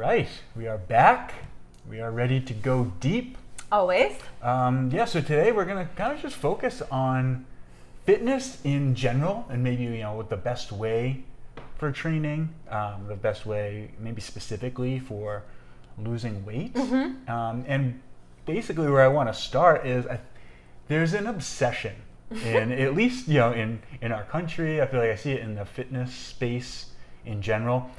right, we are back. We are ready to go deep. Always. So today we're going to kind of just focus on fitness in general and maybe, what the best way for training, the best way maybe specifically for losing weight. And basically where I want to start is there's an obsession in at least, in our country. I feel like I see it in the fitness space in general.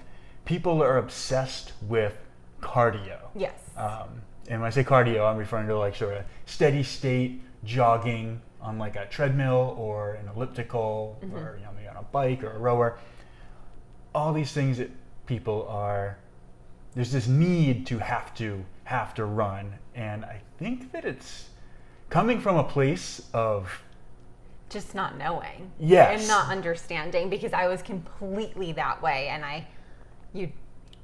People are obsessed with cardio. Yes. And when I say cardio, I'm referring to like sort of steady state jogging on like a treadmill or an elliptical or maybe on a bike or a rower. All these things that people are, there's this need to have to run. And I think that it's coming from a place of just not knowing. Yes. And not understanding, because I was completely that way, and you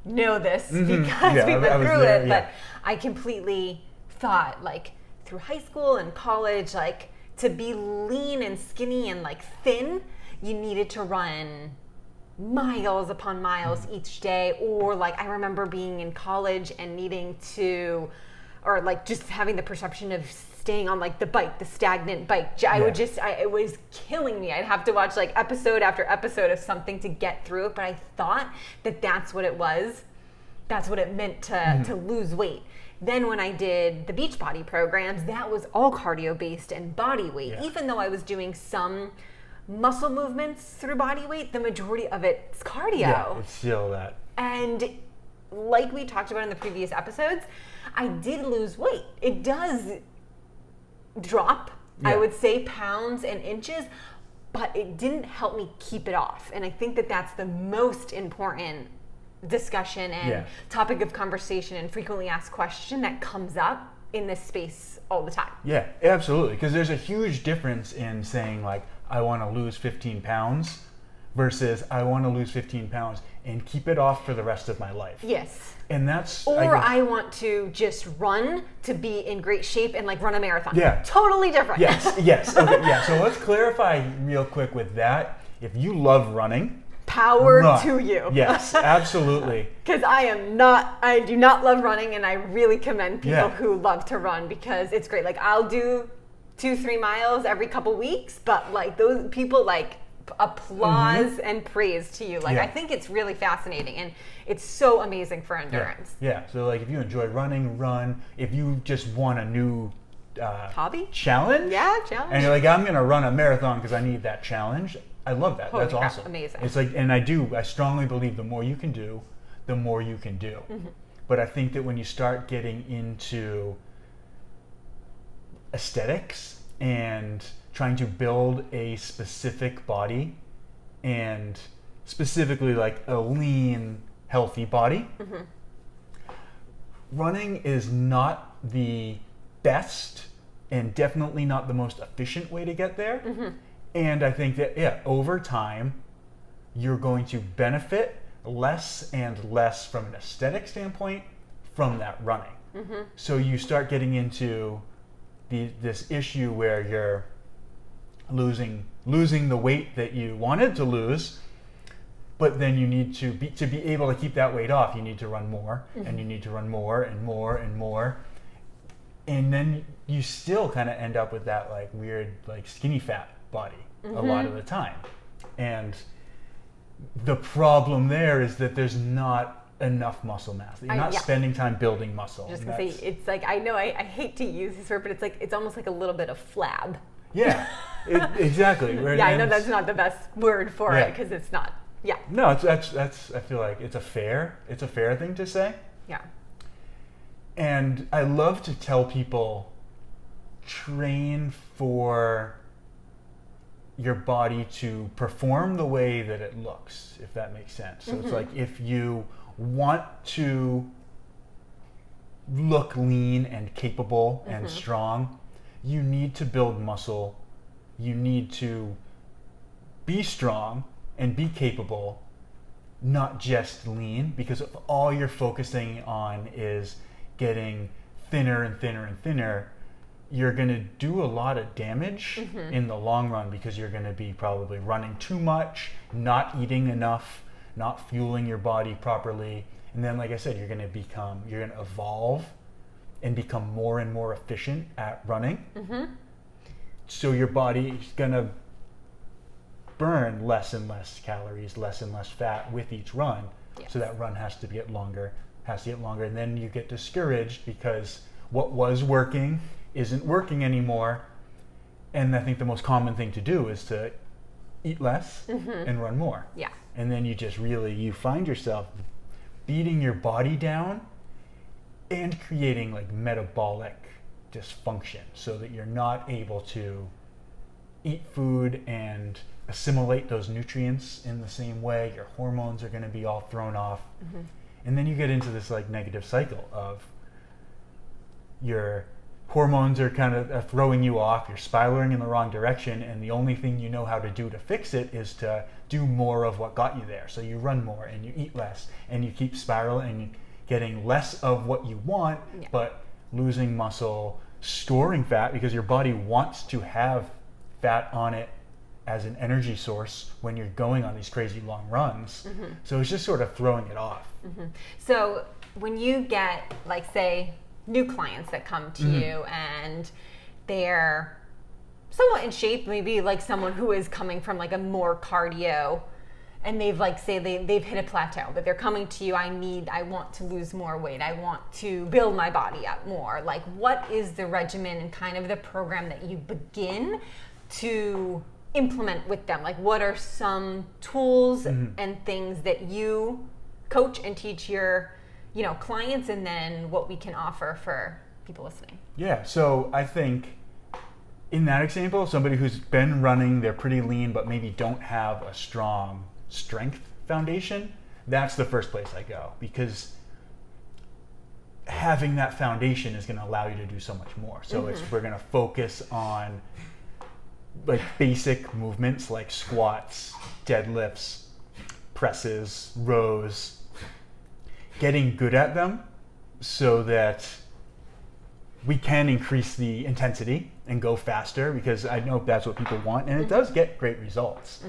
know this because we went through it, but I completely thought, like, through high school and college, like, to be lean and skinny and like thin, you needed to run miles upon miles each day. Or like, I remember being in college and needing to, or like just having the perception of staying on like the bike, the stagnant bike. It was killing me. I'd have to watch like episode after episode of something to get through it. But I thought that that's what it was. That's what it meant to lose weight. Then when I did the Beachbody programs, that was all cardio based and body weight. Yeah. Even though I was doing some muscle movements through body weight, the majority of it's cardio. Yeah, it's still that. And like we talked about in the previous episodes, I did lose weight. It does drop, I would say, pounds and inches, but it didn't help me keep it off. And I think that that's the most important discussion and topic of conversation and frequently asked question that comes up in this space all the time. Yeah, absolutely. Because there's a huge difference in saying like, I want to lose 15 pounds versus I want to lose 15 pounds and keep it off for the rest of my life. Yes. And that's... I want to just run to be in great shape and like run a marathon. Yeah. Totally different. Yes. Okay, yeah. So let's clarify real quick with that. If you love running... Power to you. Yes, absolutely. Because I do not love running, and I really commend people who love to run because it's great. Like, I'll do 2-3 miles every couple weeks, but like those people like applause and praise to you. Like, I think it's really fascinating, and it's so amazing for endurance. Yeah. So like if you enjoy running, run. If you just want a new hobby challenge. Yeah, challenge. And you're like, I'm gonna run a marathon because I need that challenge. I love that. Holy That's crap, awesome. amazing. It's like, and I strongly believe the more you can do, the more you can do. But I think that when you start getting into aesthetics and trying to build a specific body and specifically like a lean, healthy body, running is not the best and definitely not the most efficient way to get there. And I think that, over time, you're going to benefit less and less from an aesthetic standpoint from that running. So you start getting into this issue where you're losing the weight that you wanted to lose, but then you need to be able to keep that weight off. You need to run more, and you need to run more and more and more. And then you still kind of end up with that like weird like skinny fat body a lot of the time. And the problem there is that there's not enough muscle mass. You're not spending time building muscle. Just gonna say, it's like, I know I hate to use this word, but it's like, it's almost like a little bit of flab. Yeah, exactly. I know that's not the best word for it because it's not. Yeah. No, that's I feel like it's a fair thing to say. Yeah. And I love to tell people, train for your body to perform the way that it looks, if that makes sense. So it's like, if you want to look lean and capable and strong, you need to build muscle. You need to be strong and be capable, not just lean, because if all you're focusing on is getting thinner and thinner and thinner, you're going to do a lot of damage in the long run, because you're going to be probably running too much, not eating enough, not fueling your body properly, And then, like I said, you're going to evolve and become more and more efficient at running. So your body is going to burn less and less calories, less and less fat with each run. Yes. So that run has to get longer. And then you get discouraged because what was working isn't working anymore. And I think the most common thing to do is to eat less and run more. Yeah. And then you find yourself beating your body down and creating like metabolic dysfunction so that you're not able to eat food and assimilate those nutrients in the same way. Your hormones are going to be all thrown off. And then you get into this like negative cycle of your hormones are kind of throwing you off, you're spiraling in the wrong direction, and the only thing you know how to do to fix it is to do more of what got you there. So you run more and you eat less and you keep spiraling and getting less of what you want, but losing muscle, storing fat because your body wants to have fat on it as an energy source when you're going on these crazy long runs. So it's just sort of throwing it off. So when you get, like, say, new clients that come to you and they're somewhat in shape, maybe like someone who is coming from like a more cardio and they've like, say they've hit a plateau, but they're coming to you, I want to lose more weight, I want to build my body up more. Like, what is the regimen and kind of the program that you begin to implement with them? Like, what are some tools and things that you coach and teach your clients, and then what we can offer for people listening? Yeah, so I think in that example, somebody who's been running, they're pretty lean, but maybe don't have a strong strength foundation, that's the first place I go, because having that foundation is going to allow you to do so much more. So we're going to focus on like basic movements like squats, deadlifts, presses, rows, getting good at them so that we can increase the intensity and go faster, because I know that's what people want, and it does get great results.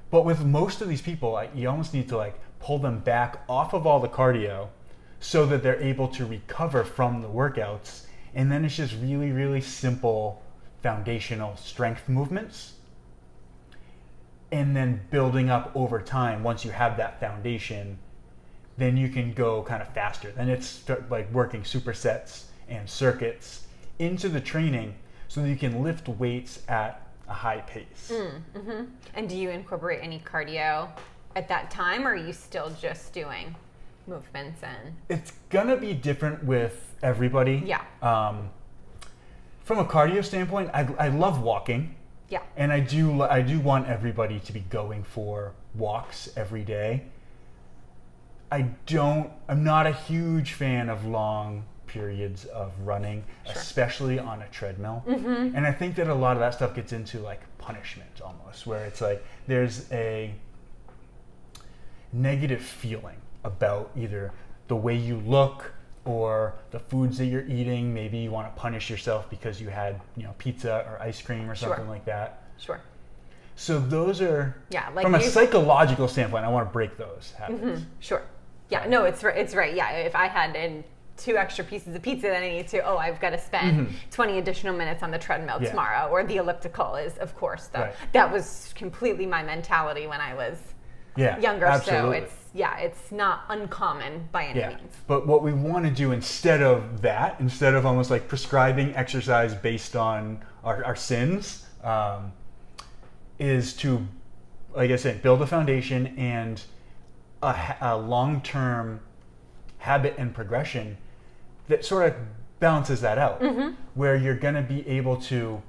But with most of these people, you almost need to like pull them back off of all the cardio so that they're able to recover from the workouts, and then it's just really, really simple foundational strength movements, and then building up over time. Once you have that foundation, then you can go kind of faster. Then it's like working supersets and circuits into the training so that you can lift weights at a high pace. And do you incorporate any cardio at that time, or are you still just doing movements? And it's gonna be different with everybody. Yeah. From a cardio standpoint, I love walking. Yeah. And I do want everybody to be going for walks every day. I'm not a huge fan of long periods of running, especially on a treadmill. And I think that a lot of that stuff gets into like punishment almost, where it's like there's a negative feeling about either the way you look or the foods that you're eating. Maybe you want to punish yourself because you had, pizza or ice cream or something like that. So those are, like from a psychological standpoint, I want to break those habits. No, it's right. Yeah, if I had 2 extra pieces of pizza, then I need to, I've got to spend 20 additional minutes on the treadmill tomorrow, or the elliptical is, of course, that was completely my mentality when I was younger. Absolutely. So it's not uncommon by any means. But what we want to do instead of that, instead of almost like prescribing exercise based on our sins, is to, like I said, build a foundation and a long-term habit and progression that sort of balances that out, where you're going to be able to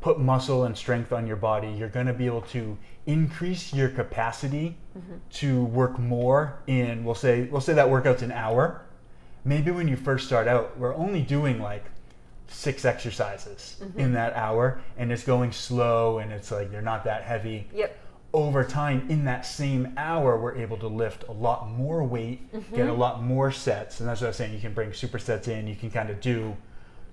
put muscle and strength on your body. You're going to be able to increase your capacity to work more in, we'll say that workout's an hour. Maybe when you first start out, we're only doing like 6 exercises in that hour, and it's going slow, and it's like they're not that heavy. Over time, in that same hour, we're able to lift a lot more weight, get a lot more sets. And that's what I was saying. You can bring supersets in. You can kind of do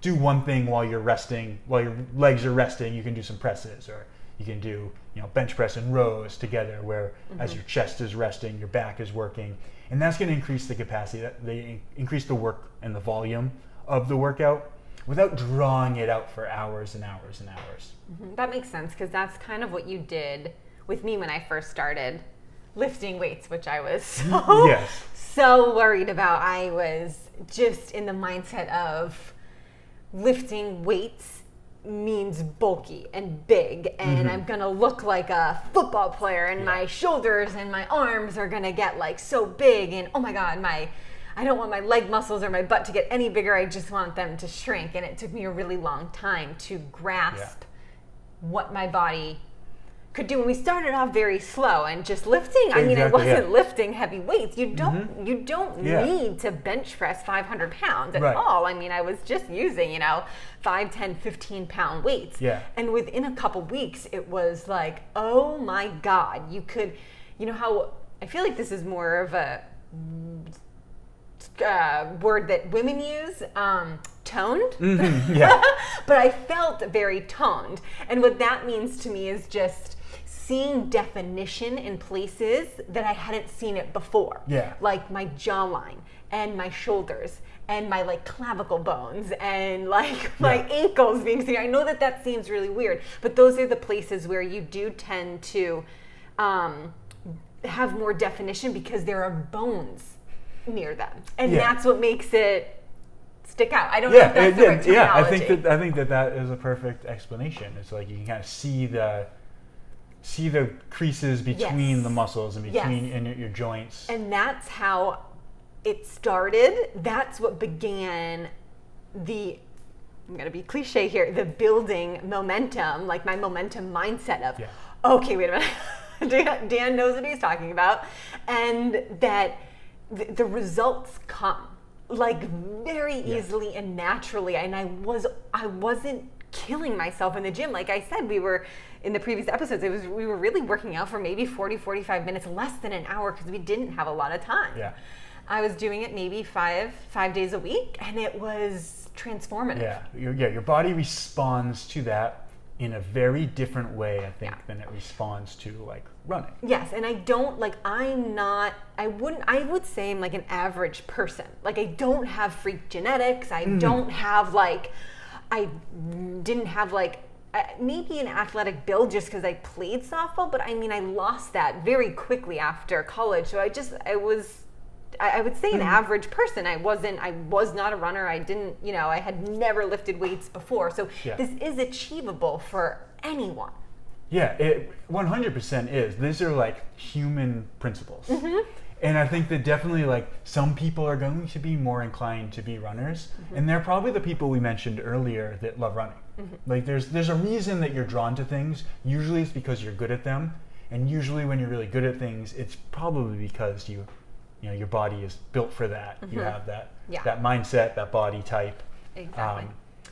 one thing while you're resting, while your legs are resting. You can do some presses, or You can do, bench press and rows together where as your chest is resting, your back is working. And that's going to increase the capacity, they increase the work and the volume of the workout without drawing it out for hours and hours and hours. That makes sense, because that's kind of what you did with me when I first started lifting weights, which I was so worried about. I was just in the mindset of lifting weights means bulky and big, and I'm gonna look like a football player, and my shoulders and my arms are gonna get like so big, and oh my god, I don't want my leg muscles or my butt to get any bigger. I just want them to shrink. And it took me a really long time to grasp what my body could do. When we started off very slow and just lifting, I wasn't lifting heavy weights. You don't need to bench press 500 pounds at all. I was just using, 5, 10, 15 pound weights. Yeah. And within a couple weeks, it was like, oh my God, you could, how, I feel like this is more of a word that women use, toned. But I felt very toned. And what that means to me is just seeing definition in places that I hadn't seen it before. Yeah. Like my jawline and my shoulders and my clavicle bones and my ankles being seen. I know that seems really weird, but those are the places where you do tend to have more definition because there are bones near them. And that's what makes it stick out. I don't know if that's the right terminology. I think that is a perfect explanation. It's like you can kind of see the creases between the muscles and between in your joints. And that's how it started. That's what began I'm going to be cliche here, the building momentum, like my momentum mindset of, okay, wait a minute. Dan knows what he's talking about. And that the results come very easily and naturally. And I wasn't killing myself in the gym. Like I said, we were in the previous episodes, we were really working out for maybe 40, 45 minutes, less than an hour, because we didn't have a lot of time. Yeah. I was doing it maybe five days a week, and it was transformative. Your body responds to that in a very different way, I think, than it responds to running. Yes, and I would say I'm like an average person. I don't have freak genetics. I don't have I didn't have maybe an athletic build just because I played softball, but I lost that very quickly after college. So I would say an average person. I was not a runner. I didn't, I had never lifted weights before. So this is achievable for anyone. Yeah, it 100% is. These are human principles. And I think that definitely some people are going to be more inclined to be runners. And they're probably the people we mentioned earlier that love running. There's a reason that you're drawn to things. Usually it's because you're good at them. And usually when you're really good at things, it's probably because your body is built for that. You have that mindset, that body type. Exactly.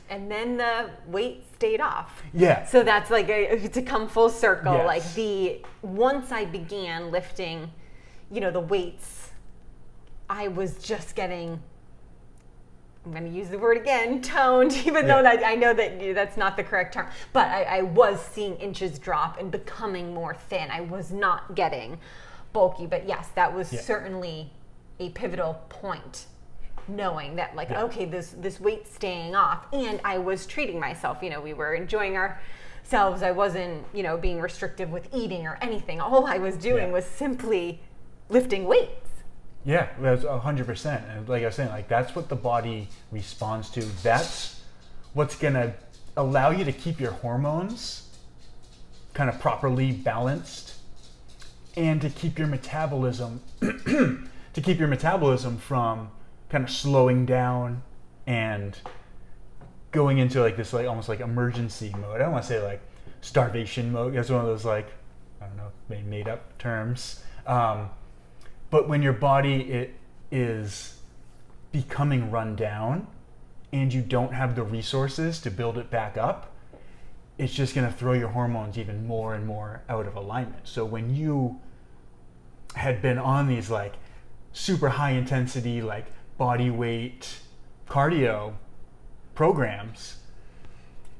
And then the weight stayed off. Yeah. So that's to come full circle. Yes. Once I began lifting, the weights, I was just getting, I'm going to use the word again, toned, even though I know that that's not the correct term. But I was seeing inches drop and becoming more thin. I was not getting bulky. But yes, that was certainly a pivotal point, knowing that okay, this weight staying off, and I was treating myself. We were enjoying ourselves. I wasn't being restrictive with eating or anything. All I was doing was simply lifting weights. Yeah, that's 100%. And like I was saying, that's what the body responds to. That's what's gonna allow you to keep your hormones kind of properly balanced, and to keep your metabolism from kind of slowing down and going into this almost emergency mode. I don't want to say starvation mode. That's one of those I don't know, made up terms. But when your body is becoming run down and you don't have the resources to build it back up, it's just going to throw your hormones even more and more out of alignment. So when you had been on these super high intensity body weight cardio programs,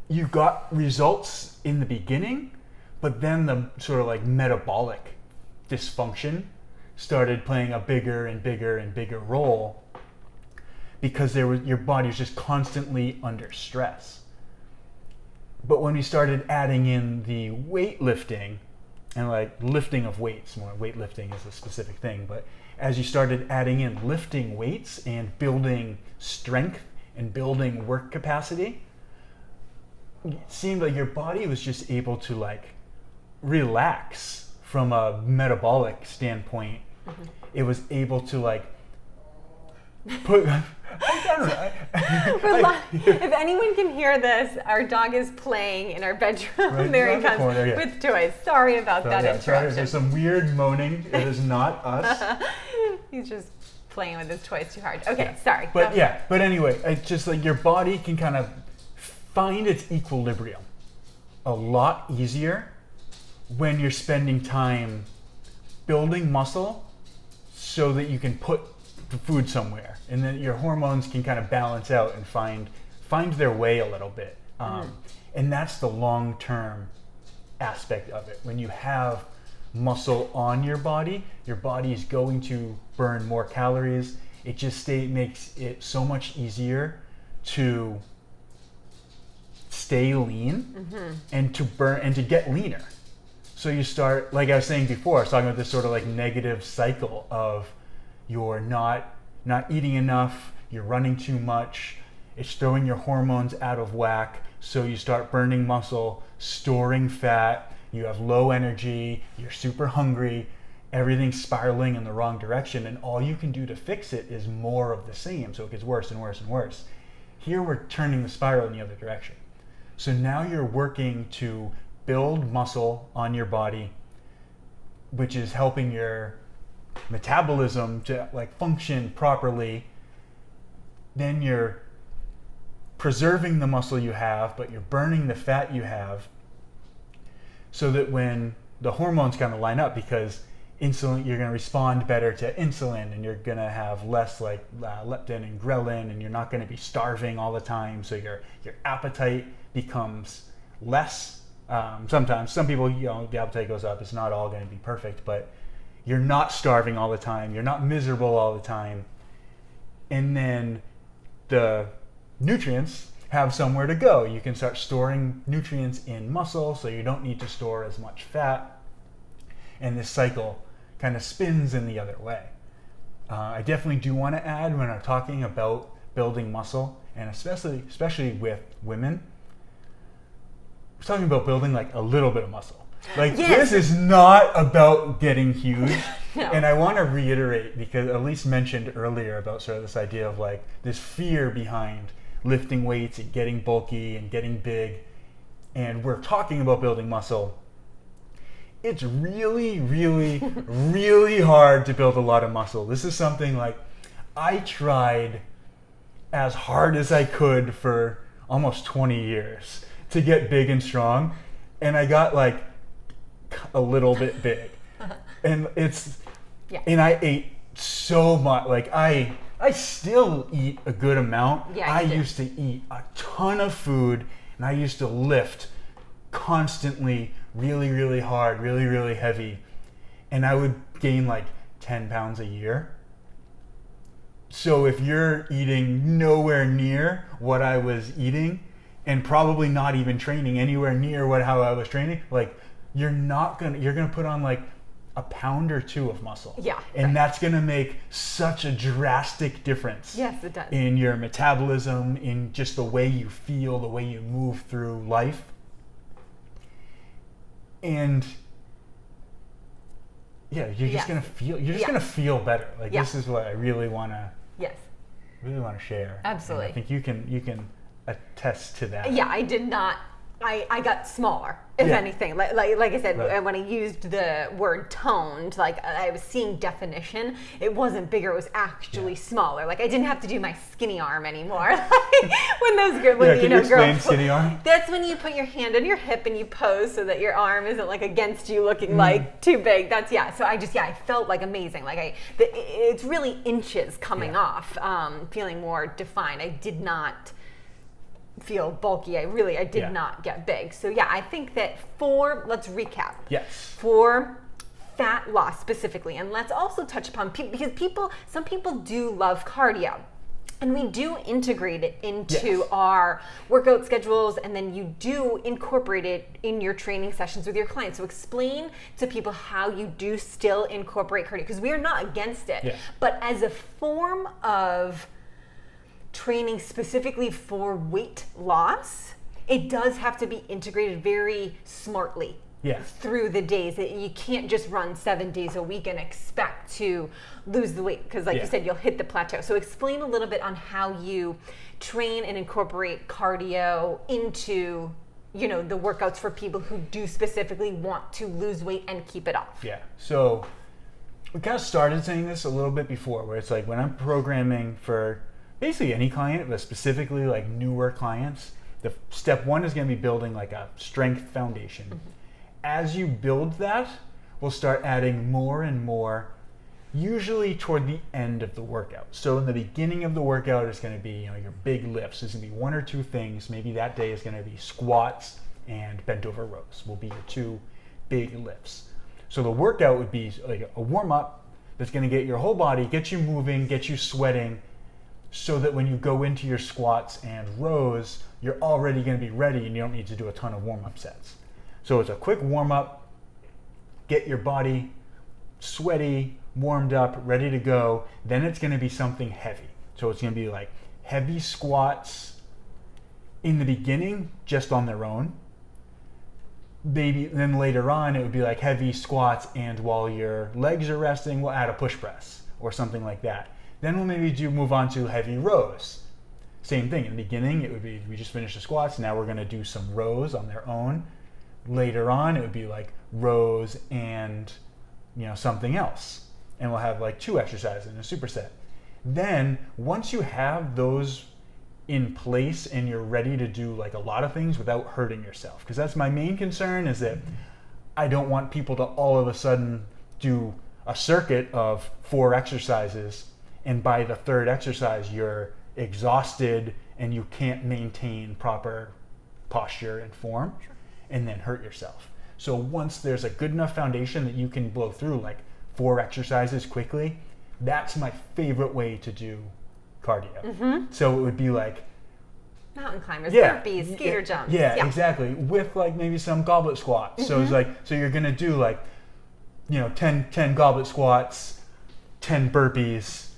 you got results in the beginning, But then the sort of like metabolic dysfunction started playing a bigger and bigger and bigger role because your body was just constantly under stress. But when we started adding in the weightlifting and like lifting of weights, more weightlifting is a specific thing, but as you started adding in lifting weights and building strength and building work capacity, it seemed like your body was just able to like relax from a metabolic standpoint. Mm-hmm. It was able to like put I don't know. If anyone can hear this, our dog is playing in our bedroom. Right, there he comes corner, with toys. Sorry about that interruption. Sorry, there's some weird moaning. It is not us. He's just playing with his toys too hard. Okay, sorry. But anyway, it's just like your body can kind of find its equilibrium a lot easier when you're spending time building muscle so that you can put the food somewhere, and then your hormones can kind of balance out and find their way a little bit. And that's the long-term aspect of it. When you have muscle on your body is going to burn more calories. It just makes it so much easier to stay lean and to burn and to get leaner. So you start, like I was saying before, I was talking about this sort of like negative cycle of you're not eating enough, you're running too much, it's throwing your hormones out of whack, so you start burning muscle, storing fat, you have low energy, you're super hungry, everything's spiraling in the wrong direction, and all you can do to fix it is more of the same, so it gets worse and worse and worse. Here we're turning the spiral in the other direction. So now you're working to build muscle on your body, which is helping your metabolism to like function properly. Then you're preserving the muscle you have, but you're burning the fat you have, so that when the hormones kind of line up, because insulin, you're going to respond better to insulin, and you're going to have less like leptin and ghrelin, and you're not going to be starving all the time, so your appetite becomes less. Sometimes some people, the appetite goes up. It's not all going to be perfect, but you're not starving all the time. You're not miserable all the time. And then the nutrients have somewhere to go. You can start storing nutrients in muscle, so you don't need to store as much fat. And this cycle kind of spins in the other way. I definitely do want to add, when I'm talking about building muscle, and especially with women, we're talking about building like a little bit of muscle. Like, yes. This is not about getting huge. No. And I want to reiterate, because Elise mentioned earlier about sort of this idea of like this fear behind lifting weights and getting bulky and getting big. And we're talking about building muscle. It's really, really, really hard to build a lot of muscle. This is something like I tried as hard as I could for almost 20 years to get big and strong. And I got like a little bit big. And and I ate so much. Like I still eat a good amount. Yeah, I used to eat a ton of food, and I used to lift constantly, really, really hard, really, really heavy. And I would gain like 10 pounds a year. So if you're eating nowhere near what I was eating, and probably not even training anywhere near how I was training, like you're gonna put on like a pound or two of muscle. Yeah. And that's gonna make such a drastic difference. Yes, it does. In your metabolism, in just the way you feel, the way you move through life. And you're just gonna feel better. Like this is what I really wanna share. Absolutely. And I think you can attest to that. Yeah, I did not. I got smaller, if anything. Like I said, when I used the word toned, like I was seeing definition. It wasn't bigger; it was actually smaller. Like I didn't have to do my skinny arm anymore. When those girls, can you explain skinny arm? That's when you put your hand on your hip and you pose so that your arm isn't like against you, looking like too big. That's So I felt like amazing. Like it's really inches coming off, feeling more defined. I did not feel bulky. I did not get big. So yeah, I think that let's recap. Yes. For fat loss specifically, and let's also touch upon because some people do love cardio. And we do integrate it into our workout schedules, and then you do incorporate it in your training sessions with your clients. So explain to people how you do still incorporate cardio, because we are not against it, but as a form of training specifically for weight loss, it does have to be integrated very smartly. Through the days. That you can't just run 7 days a week and expect to lose the weight, because like you said, you'll hit the plateau. So explain a little bit on how you train and incorporate cardio into the workouts for people who do specifically want to lose weight and keep it off. So we kind of started saying this a little bit before, where it's like when I'm programming for basically any client, but specifically like newer clients, the step one is going to be building like a strength foundation. As you build that, we'll start adding more and more, usually toward the end of the workout. So in the beginning of the workout, it's going to be your big lifts. There's going to be one or two things. Maybe that day is going to be squats and bent over rows will be your two big lifts. So the workout would be like a warm up that's going to get your whole body, get you moving, get you sweating, so that when you go into your squats and rows, you're already going to be ready and you don't need to do a ton of warm up sets. So it's a quick warm up, get your body sweaty, warmed up, ready to go. Then it's going to be something heavy. So it's going to be like heavy squats in the beginning, just on their own. Maybe then later on, it would be like heavy squats, and while your legs are resting, we'll add a push press or something like that. Then we'll maybe move on to heavy rows. Same thing. In the beginning, it would be we just finished the squats. Now we're going to do some rows on their own. Later on, it would be like rows and something else, and we'll have like 2 exercises in a superset. Then once you have those in place and you're ready to do like a lot of things without hurting yourself, because that's my main concern, is that I don't want people to all of a sudden do a circuit of 4 exercises, and by the 3rd exercise you're exhausted and you can't maintain proper posture and form. And then hurt yourself. So once there's a good enough foundation that you can blow through like 4 exercises quickly, that's my favorite way to do cardio. So it would be like mountain climbers, burpees, skater jumps. Yeah, exactly. With like maybe some goblet squats. So it's like, so you're gonna do like 10 goblet squats, 10 burpees,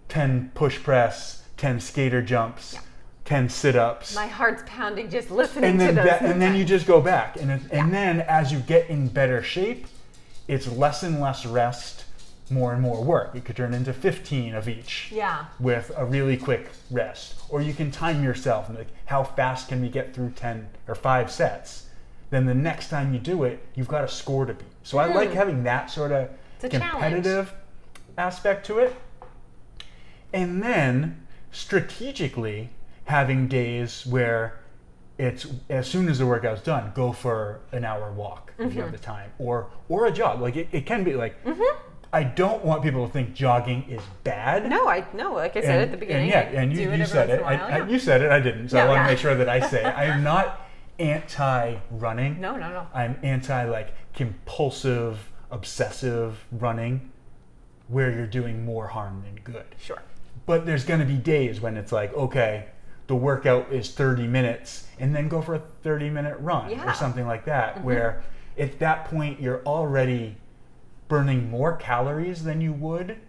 10 push press, 10 skater jumps. 10 sit-ups. My heart's pounding just listening to those. And then you just go back. And then as you get in better shape, it's less and less rest, more and more work. It could turn into 15 of each with a really quick rest. Or you can time yourself, and like, how fast can we get through 10 or 5 sets? Then the next time you do it, you've got a score to beat. So I like having that sort of competitive aspect to it. And then strategically, having days where it's as soon as the workout's done, go for an hour walk if you have the time, or a jog. Like it can be like, I don't want people to think jogging is bad. No, like I said at the beginning. And you said it. You said it. I didn't. So I want to make sure that I say it. I am not anti-running. No. I'm anti like compulsive, obsessive running, where you're doing more harm than good. Sure. But there's going to be days when it's like, okay, the workout is 30 minutes, and then go for a 30-minute run or something like that, where at that point you're already burning more calories than you would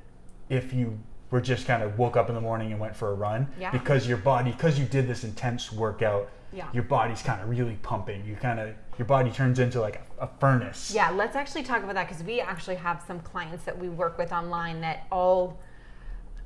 if you were just kind of woke up in the morning and went for a run, because your body, because you did this intense workout, your body's kind of really pumping. Your body turns into like a furnace. Yeah, let's actually talk about that, because we actually have some clients that we work with online that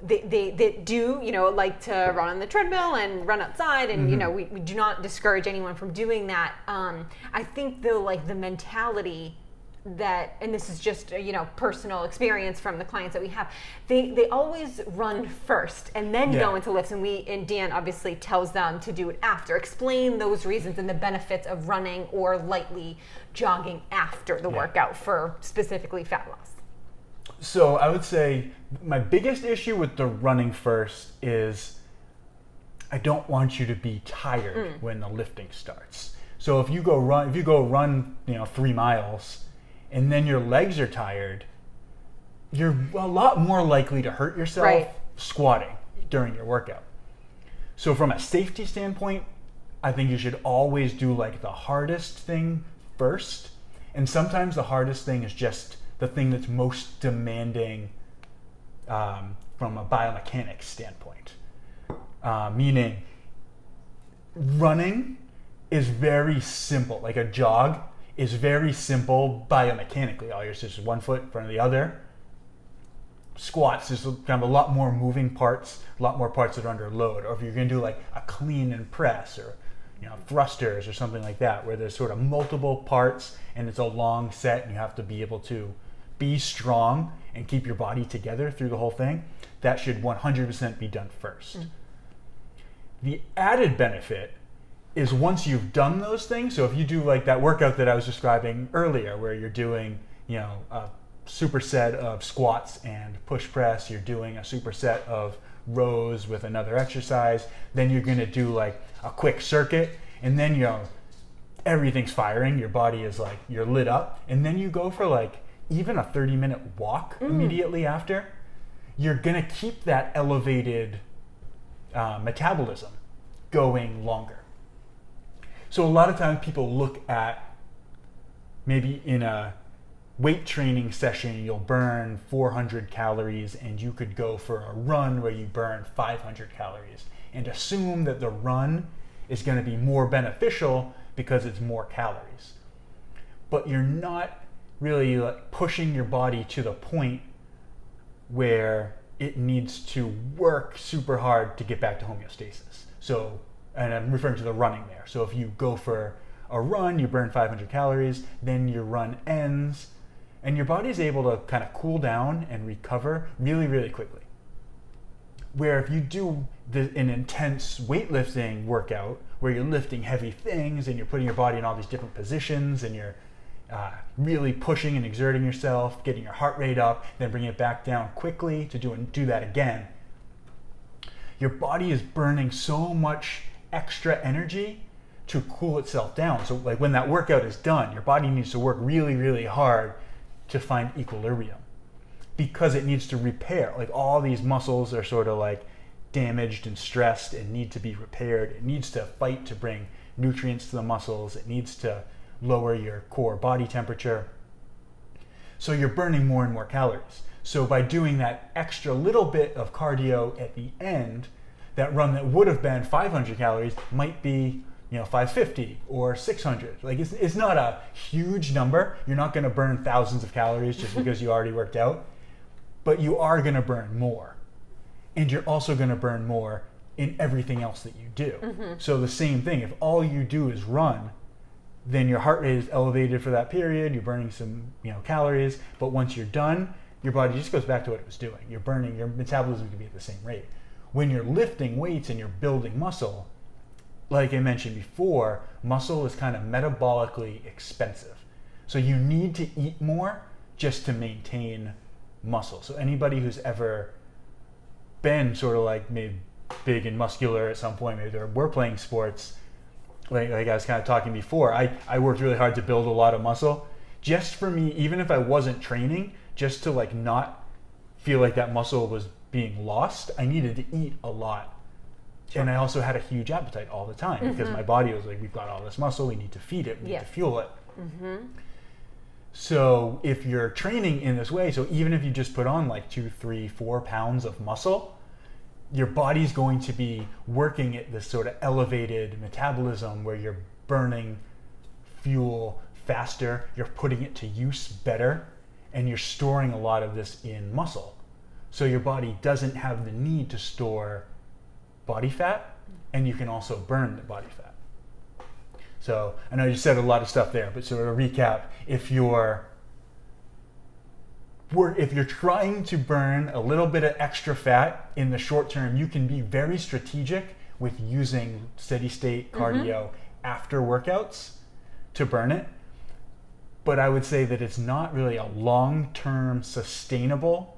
they do, like to run on the treadmill and run outside, and we do not discourage anyone from doing that. I think though, like the mentality that, and this is just personal experience from the clients that we have, they always run first and then go into lifts, and Dan obviously tells them to do it after. Explain those reasons and the benefits of running or lightly jogging after the workout for specifically fat loss. So I would say my biggest issue with the running first is I don't want you to be tired when the lifting starts. So if you go run, 3 miles, and then your legs are tired, you're a lot more likely to hurt yourself squatting during your workout. So from a safety standpoint, I think you should always do like the hardest thing first. And sometimes the hardest thing is just the thing that's most demanding from a biomechanics standpoint. Meaning running is very simple. Like a jog is very simple biomechanically. All you're just one foot in front of the other. Squats is kind of a lot more moving parts, a lot more parts that are under load. Or if you're going to do like a clean and press or thrusters or something like that, where there's sort of multiple parts and it's a long set and you have to be able to be strong and keep your body together through the whole thing, that should 100% be done first. The added benefit is once you've done those things, so if you do like that workout that I was describing earlier, where you're doing, a superset of squats and push press, you're doing a superset of rows with another exercise, then you're going to do like a quick circuit, and then everything's firing, your body is like, you're lit up, and then you go for like even a 30-minute walk immediately after, you're going to keep that elevated metabolism going longer. So a lot of times people look at, maybe in a weight training session, you'll burn 400 calories and you could go for a run where you burn 500 calories and assume that the run is going to be more beneficial because it's more calories. But you're not really like pushing your body to the point where it needs to work super hard to get back to homeostasis. So, and I'm referring to the running there. So if you go for a run, you burn 500 calories, then your run ends, and your body's able to kind of cool down and recover really, really quickly. Where if you do an intense weightlifting workout, where you're lifting heavy things and you're putting your body in all these different positions and you're really pushing and exerting yourself, getting your heart rate up, then bringing it back down quickly to do that again, your body is burning so much extra energy to cool itself down. So like when that workout is done, your body needs to work really, really hard to find equilibrium because it needs to repair. Like all these muscles are sort of like damaged and stressed and need to be repaired. It needs to fight to bring nutrients to the muscles. It needs to lower your core body temperature. So you're burning more and more calories. So by doing that extra little bit of cardio at the end, that run that would have been 500 calories might be 550 or 600. Like it's not a huge number. You're not going to burn thousands of calories just because you already worked out, but you are going to burn more. And you're also going to burn more in everything else that you do. So the same thing, if all you do is run, then your heart rate is elevated for that period, you're burning some calories, but once you're done, your body just goes back to what it was doing. You're burning, your metabolism can be at the same rate. When you're lifting weights and you're building muscle, like I mentioned before, muscle is kind of metabolically expensive. So you need to eat more just to maintain muscle. So anybody who's ever been sort of like maybe big and muscular at some point, maybe they were playing sports, like I was kind of talking before, I worked really hard to build a lot of muscle. Just for me, even if I wasn't training, just to like not feel like that muscle was being lost, I needed to eat a lot. Sure. And I also had a huge appetite all the time because my body was like, we've got all this muscle, we need to feed it, we need to fuel it. So if you're training in this way, so even if you just put on like 2, 3, 4 pounds of muscle, your body's going to be working at this sort of elevated metabolism where you're burning fuel faster, you're putting it to use better, and you're storing a lot of this in muscle. So your body doesn't have the need to store body fat, and you can also burn the body fat. So I know you said a lot of stuff there, but sort of recap, if you're trying to burn a little bit of extra fat in the short term, you can be very strategic with using steady state cardio after workouts to burn it. But I would say that it's not really a long-term sustainable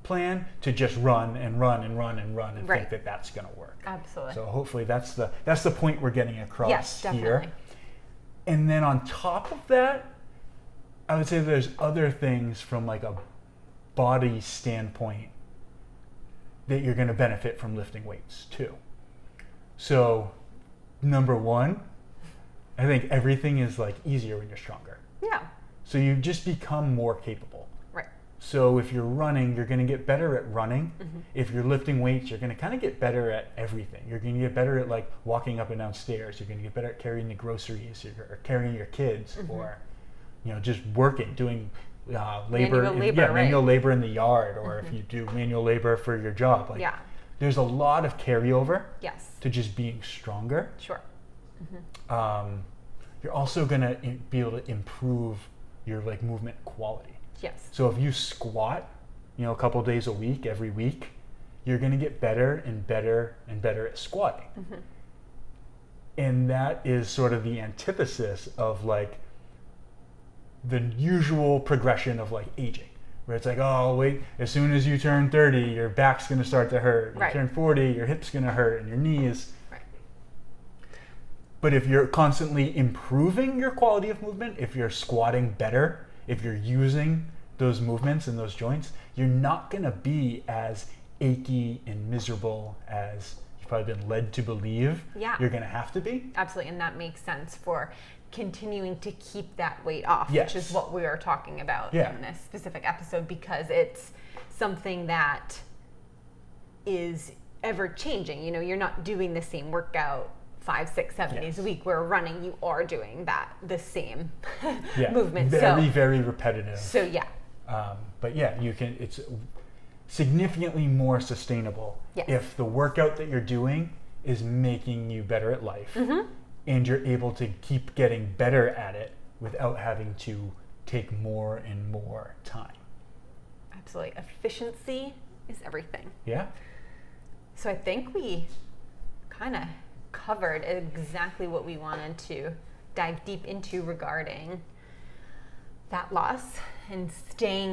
plan to just run and run and run and run and Right. think that that's going to work. Absolutely. So hopefully that's the point we're getting across Yes, definitely. here. And then on top of that, I would say there's other things from like a body standpoint that you're going to benefit from lifting weights too. So number one, I think everything is like easier when you're stronger. Yeah. So you just become more capable. Right. So if you're running, you're going to get better at running. Mm-hmm. If you're lifting weights, you're going to kind of get better at everything. You're going to get better at like walking up and down stairs. You're going to get better at carrying the groceries or carrying your kids, Mm-hmm. or just working, doing manual labor in the yard, or if you do manual labor for your job. Like, there's a lot of carryover to just being stronger. Sure. You're also going to be able to improve your like movement quality. Yes. So if you squat, a couple days a week, every week, you're going to get better and better and better at squatting. Mm-hmm. And that is sort of the antithesis of like the usual progression of like aging, where it's like, oh wait, as soon as you turn 30, your back's going to start to hurt. You turn 40, your hip's going to hurt and your knees. Right. But if you're constantly improving your quality of movement, if you're squatting better, if you're using those movements and those joints, you're not going to be as achy and miserable as you've probably been led to believe you're going to have to be. Absolutely, and that makes sense for continuing to keep that weight off, which is what we are talking about in this specific episode, because it's something that is ever changing. You're not doing the same workout 5, 6, 7 days a week. Where running, you are doing the same movement. Very repetitive. So but it's significantly more sustainable if the workout that you're doing is making you better at life. Mm-hmm. And you're able to keep getting better at it without having to take more and more time. Absolutely. Efficiency is everything. Yeah. So I think we kind of covered exactly what we wanted to dive deep into regarding fat loss and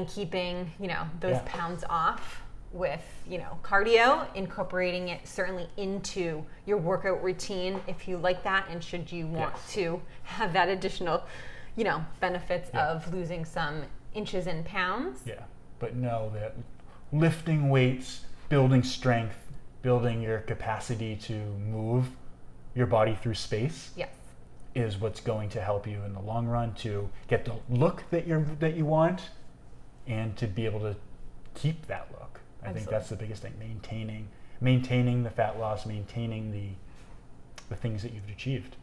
keeping, those pounds off with, cardio, incorporating it certainly into your workout routine if you like that, and should you want to have that additional, benefits of losing some inches and pounds. Yeah, but know that lifting weights, building strength, building your capacity to move your body through space is what's going to help you in the long run to get the look that you want and to be able to keep that look. I think that's the biggest thing, maintaining the fat loss, maintaining the things that you've achieved.